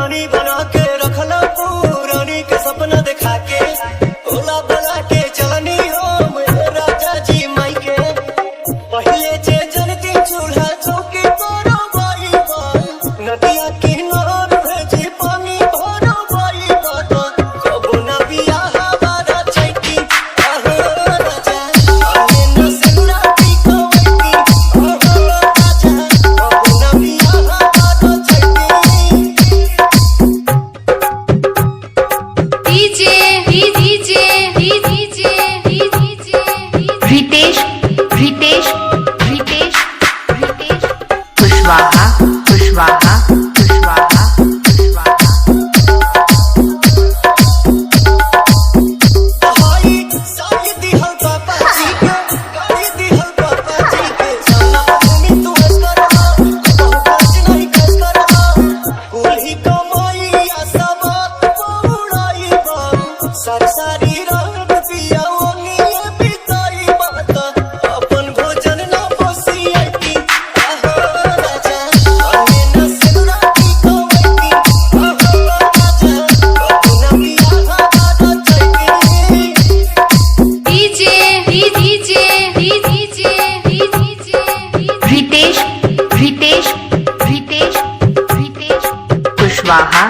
रानी बना के रखला रानी के सपना दिखा के ओला बना के चलनी हो राजा जी माई के पहले जे जनती चूल्हा चौकी पर बाई नदिया किनार भेजी पानी भरो बाई कबो न बियाह बारा छैती आहो राजा आने न सेना की कोवती आहो राजा कबो न बियाह बारा छैती रितेश कुशवाहा साड़ी दिहल पापा जी के गाड़ी दिहल पापा जी के साला भूमि तू हंस कर बहु काज नहीं कस कर कुली कमाई आशा बात पौड़ाई बात सारी रात पिया ओनी बिताई बात अपन भोजन ना पोसी आईती आहो राजा आने न सेना की कोवती आहो राजा कबो न बियाह बारा छैती रितेश कुशवाहा